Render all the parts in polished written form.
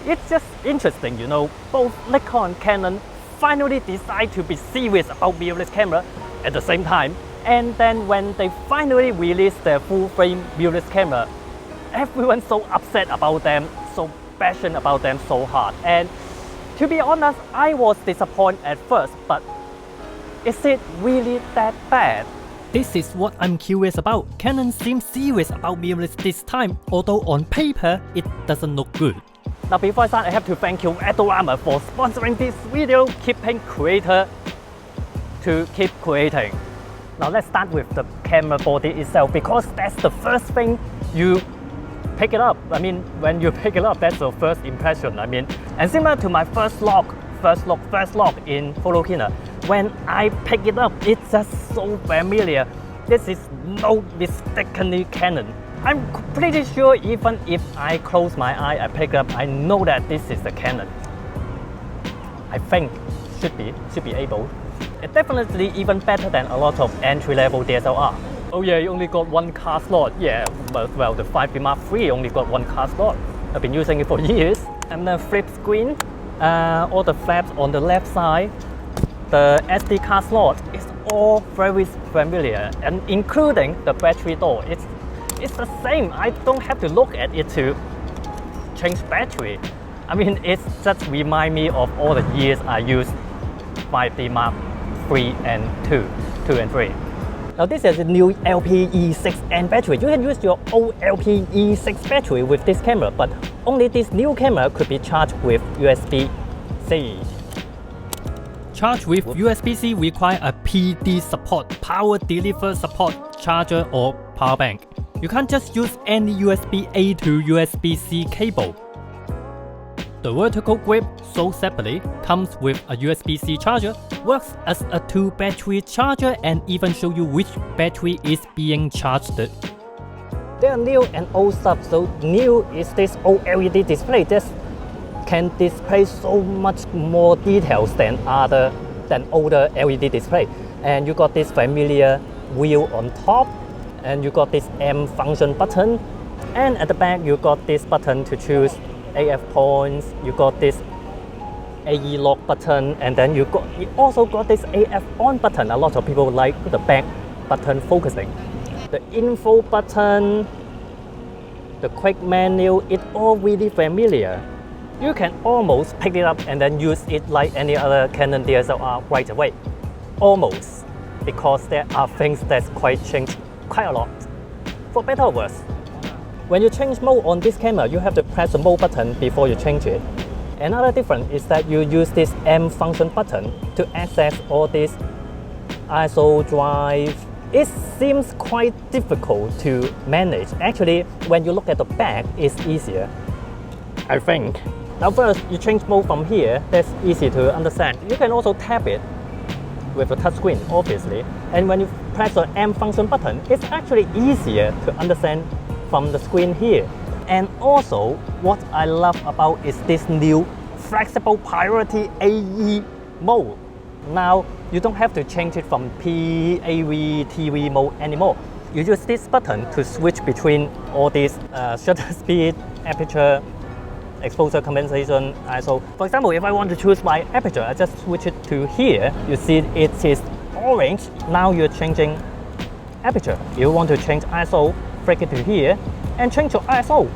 It's just interesting, you know, both Nikon and Canon finally decide to be serious about mirrorless camera at the same time. And then when they finally release their full frame mirrorless camera, everyone's so upset about them, so passionate about them so hard. And to be honest, I was disappointed at first, but is it really that bad? This is what I'm curious about. Canon seems serious about mirrorless this time, although on paper, it doesn't look good. Now before I start, I have to thank you Adorama for sponsoring this video, keeping creator to keep creating. Now let's start with the camera body itself, because that's the first thing you pick it up. I mean, when you pick it up, that's the first impression. I mean, and similar to my first log in Photokina, when I pick it up, it's just so familiar. This is no mistakenly Canon. I'm pretty sure even if I close my eye, I pick up, I know that this is a Canon. I think should be able. It's definitely even better than a lot of entry-level DSLR. Oh yeah, you only got one car slot. Yeah, but well, the 5D Mark III only got one car slot. I've been using it for years. And the flip screen, all the flaps on the left side, the SD card slot is all very familiar, and including the battery door. It's the same. I don't have to look at it to change battery. I mean, it just reminds me of all the years I used 5D Mark III and 2 and 3. Now this is a new LPE6N battery. You can use your old LPE6 battery with this camera, but only this new camera could be charged with USB-C. Charge with USB-C require a PD support, power deliver support charger or power bank. You can't just use any USB-A to USB-C cable. The vertical grip, sold separately, comes with a USB-C charger, works as a 2-battery charger, and even show you which battery is being charged. There are new and old stuff. So new is this OLED display that can display so much more details than older LED display. And you got this familiar wheel on top, and you got this M function button, and at the back you got this button to choose AF points. You got this AE lock button, and then you also got this AF on button. A lot of people like the back button focusing. The info button, the quick menu, it's all really familiar. You can almost pick it up and then use it like any other Canon DSLR right away. Almost, because there are things that's changed quite a lot, for better or worse. When you change mode on this camera, you have to press the mode button before you change it. Another difference is that you use this M function button to access all this ISO drive. It seems quite difficult to manage. Actually, when you look at the back, it's easier, I think. Now first, you change mode from here. That's easy to understand. You can also tap it with a touchscreen, obviously. And when you press the M function button, it's actually easier to understand from the screen here. And also, what I love about is this new flexible priority AE mode. Now, you don't have to change it from PAV, TV mode anymore. You use this button to switch between all these shutter speed, aperture, exposure compensation, ISO. For example, if I want to choose my aperture, I just switch it to here. You see it is orange. Now you're changing aperture. You want to change ISO, flick it to here and change your ISO.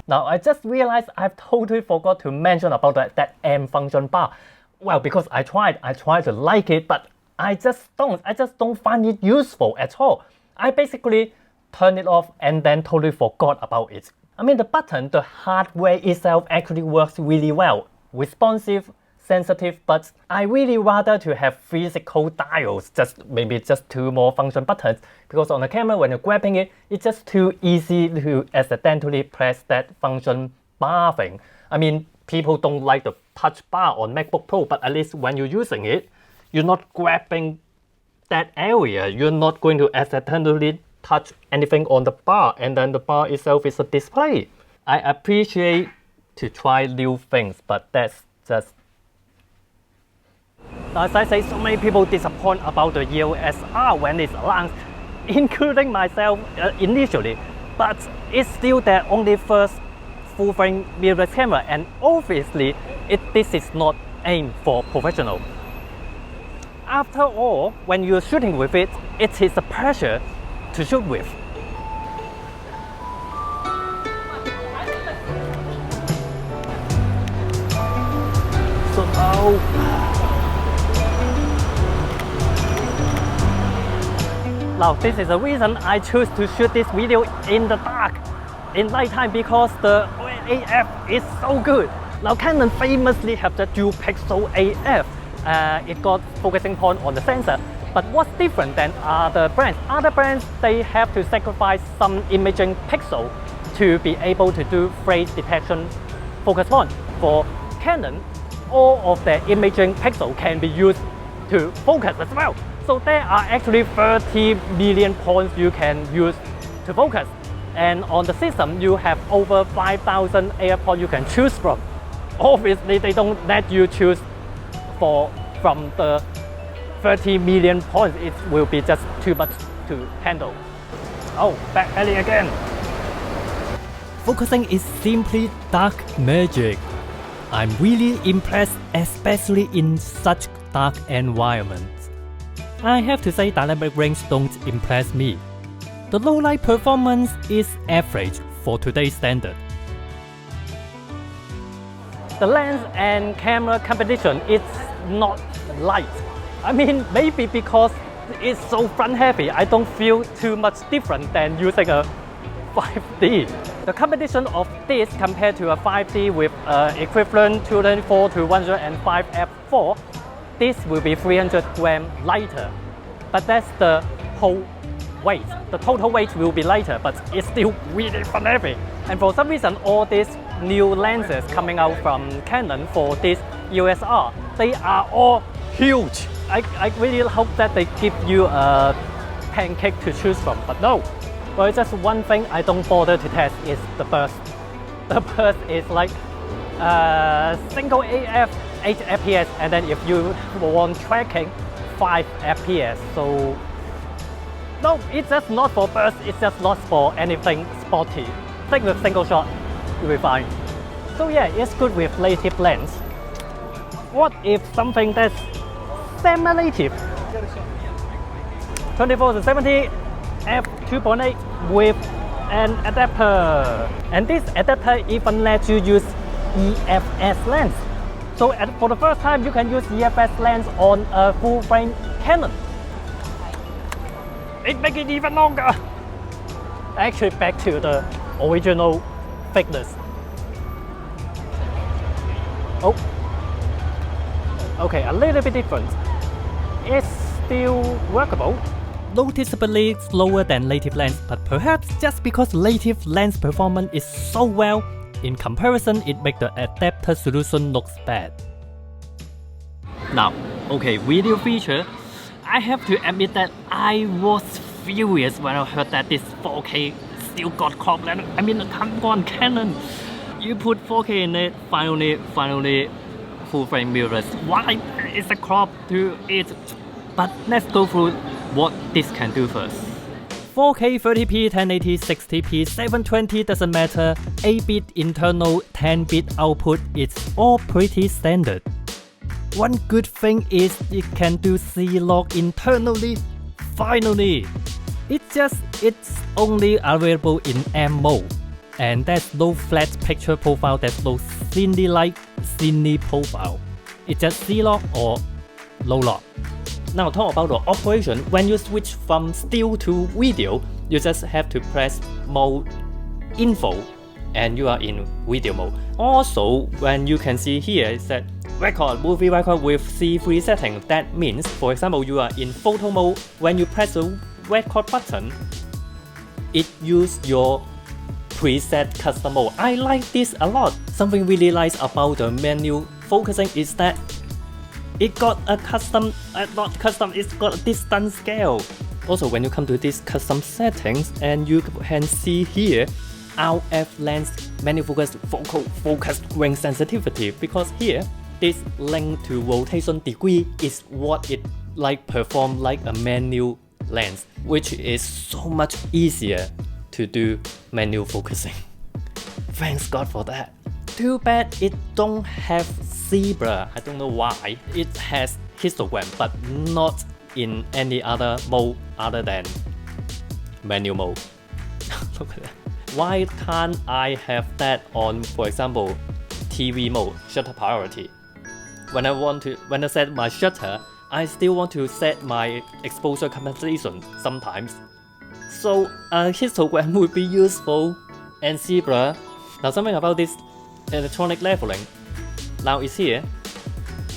Now I just realized I've totally forgot to mention about that M function bar. Well, because I tried to like it, but I just don't find it useful at all. I basically turned it off and then totally forgot about it. I mean, the button, the hardware itself actually works really well, responsive, sensitive, but I really rather to have physical dials, maybe just 2 more function buttons, because on the camera when you're grabbing it, it's just too easy to accidentally press that function bar thing. I mean, people don't like the touch bar on MacBook Pro, but at least when you're using it, you're not grabbing that area. You're not going to accidentally touch anything on the bar, and then the bar itself is a display. I appreciate to try new things, but that's just... As I say, so many people disappoint about the EOS R when it's launched, including myself initially, but it's still their only first full-frame mirrorless camera, and obviously this is not aimed for professional. After all, when you're shooting with it, it is a pleasure to shoot with. So now this is the reason I choose to shoot this video in the dark, in nighttime, because the AF is so good. Now Canon famously have the dual pixel AF. It got focusing point on the sensor. But what's different than other brands? Other brands, they have to sacrifice some imaging pixel to be able to do phrase detection focus point. For Canon, all of the imaging pixel can be used to focus as well. So there are actually 30 million points you can use to focus. And on the system, you have over 5,000 AF points you can choose from. Obviously, they don't let you choose from the 30 million points. It will be just too much to handle. Oh, back alley again. Focusing is simply dark magic. I'm really impressed, especially in such dark environments. I have to say dynamic range don't impress me. The low light performance is average for today's standard. The lens and camera competition is not light. I mean, maybe because it's so front heavy, I don't feel too much different than using a 5D. The competition of this compared to a 5D with equivalent 224 to 105 f4, this will be 300 grams lighter. But that's the whole weight. The total weight will be lighter, but it's still really front heavy. And for some reason, all these new lenses coming out from Canon for this EOS R, they are all huge. I really hope that they give you a pancake to choose from, but no. Well, just one thing I don't bother to test is the burst. The burst is like single AF 8 FPS, and then if you want tracking 5 FPS. So no, it's just not for burst, it's just not for anything sporty. Think with single shot, you'll be fine. So yeah, it's good with native lens. What if something that's semi-native? 24 to 70 f2.8 with an adapter. And this adapter even lets you use EFS lens. So for the first time, you can use EFS lens on a full-frame Canon. It makes it even longer. Actually, back to the original thickness. Oh, okay, a little bit different. It's still workable. Noticeably slower than native lens, but perhaps just because native lens performance is so well, in comparison it makes the adapter solution looks bad. Now, okay, video feature. I have to admit that I was furious when I heard that this 4K still got crop lens. I mean, come on, Canon. You put 4K in it, finally full frame mirrorless. Why is a crop to it? But let's go through what this can do first. 4K 30p, 1080, 60p, 720 doesn't matter. 8-bit internal, 10-bit output, it's all pretty standard. One good thing is it can do C-Log internally. Finally! It's only available in M mode. And there's no flat picture profile, there's no cine-like cine profile. It's just C-Log or low log. Now talk about the operation. When you switch from still to video, you just have to press mode info and you are in video mode. Also, when you can see here, it said record, movie record with C3 setting. That means, for example, you are in photo mode. When you press the record button, it uses your preset custom mode. I like this a lot. Something really nice about the menu focusing is that it got a custom, not custom, it's got a distance scale. Also, when you come to these custom settings, and you can see here, RF lens, manual focus, focal focus ring sensitivity, because here, this length to rotation degree is what it like perform like a manual lens, which is so much easier to do manual focusing. thanks God for that. Too bad it don't have zebra. I don't know why. It has histogram, but not in any other mode other than manual mode. Look at that. Why can't I have that on, for example, TV mode, shutter priority? When I set my shutter, I still want to set my exposure compensation sometimes. So a histogram would be useful, and zebra. Now something about this electronic leveling. Now it's here.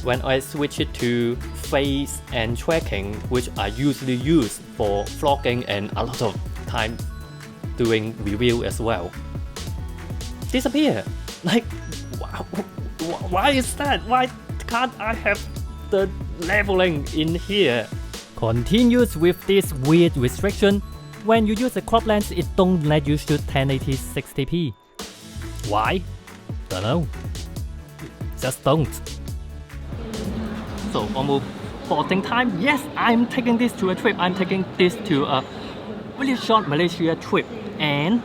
When I switch it to phase and tracking, which I usually use for vlogging and a lot of time doing review as well, disappear. Like, why is that? Why can't I have the leveling in here? Continues with this weird restriction. When you use a crop lens, it don't let you shoot 1080 60p. Why? Don't know. Just don't. So almost boarding time. Yes, I'm taking this to a trip. I'm taking this to a really short Malaysia trip, and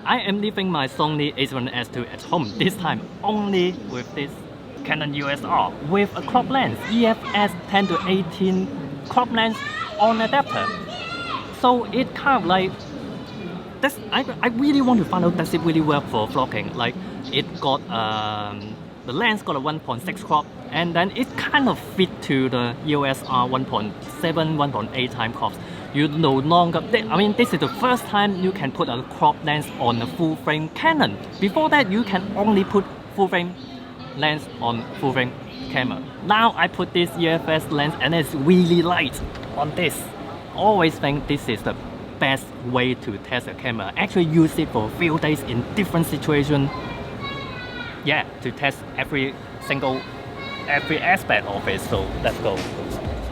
I am leaving my Sony a7S II at home this time only with this Canon EOS R with a crop lens, EFS 10-18 crop lens on adapter. So it kind of like this. I really want to find out does it really work for vlogging. Like it got the lens got a 1.6 crop, and then it kind of fit to the EOS R 1.7, 1.8 time crops. You no longer, I mean, this is the first time you can put a crop lens on a full frame Canon. Before that, you can only put full frame lens on full frame camera. Now I put this EFS lens and it's really light on this. Always think this is the best way to test a camera. Actually use it for a few days in different situations. Yeah, to test every aspect of it. So let's go.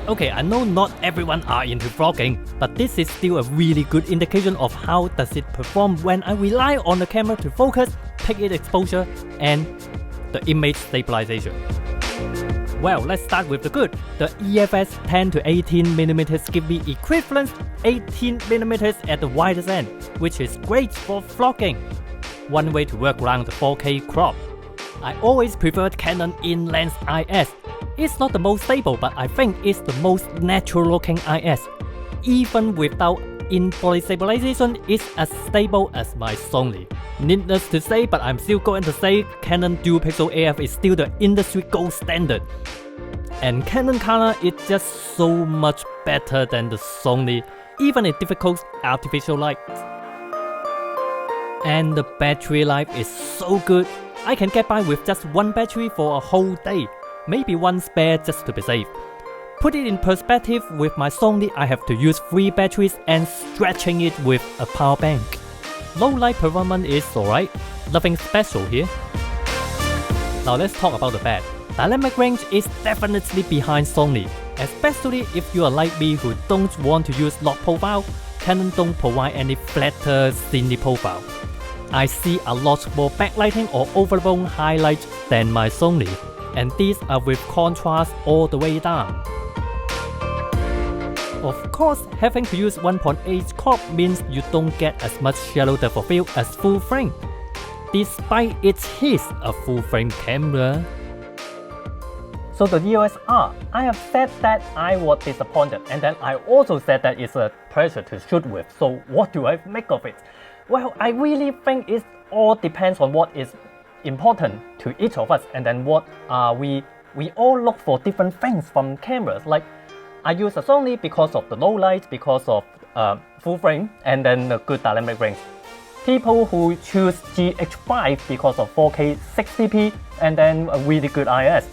Okay, I know not everyone are into vlogging, but this is still a really good indication of how does it perform when I rely on the camera to focus, pick its exposure, and the image stabilization. Well, let's start with the good. The EFS 10-18mm give me equivalent 18mm at the widest end, which is great for vlogging. One way to work around the 4K crop. I always preferred Canon in-lens IS. It's not the most stable, but I think it's the most natural looking IS. Even without in-body stabilization, it's as stable as my Sony. Needless to say, but I'm still going to say Canon Dual Pixel AF is still the industry gold standard. And Canon color is just so much better than the Sony, even in difficult artificial light. And the battery life is so good. I can get by with just one battery for a whole day, maybe one spare just to be safe. Put it in perspective, with my Sony I have to use 3 batteries and stretching it with a power bank. Low light performance is alright, nothing special here. Now let's talk about the bad. Dynamic range is definitely behind Sony, especially if you are like me who don't want to use log profile. Canon don't provide any flatter cine profile. I see a lot more backlighting or overblown highlights than my Sony, and these are with contrast all the way down. Of course, having to use 1.8 crop means you don't get as much shallow depth of field as full frame, despite it is a full frame camera. So the EOS R, I have said that I was disappointed, and then I also said that it's a pleasure to shoot with. So what do I make of it? Well, I really think it all depends on what is important to each of us, and then what we all look for different things from cameras. Like I use a Sony because of the low light, because of full frame, and then the good dynamic range. People who choose GH5 because of 4K 60p and then a really good IS.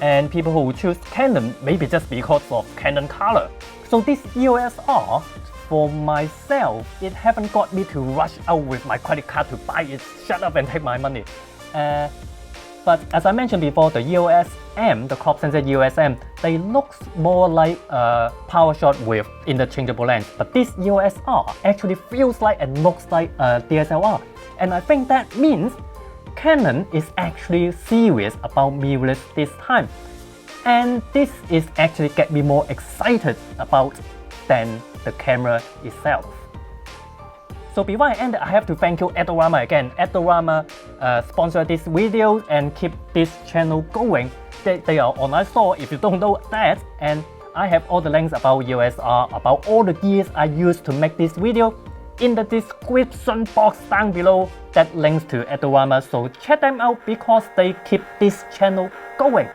And people who choose Canon maybe just because of Canon color. So this EOS R, for myself, it haven't got me to rush out with my credit card to buy it. Shut up and take my money. But as I mentioned before, the EOS M, the crop sensor EOS M, they look more like a PowerShot with interchangeable lens. But this EOS R actually feels like and looks like a DSLR. And I think that means Canon is actually serious about mirrorless this time. And this is actually get me more excited about than the camera itself. So before I end, I have to thank you Adorama again. Adorama sponsored this video and keep this channel going. They are online store if you don't know that, and I have all the links about EOS R, about all the gears I used to make this video in the description box down below. That links to Adorama, so check them out because they keep this channel going.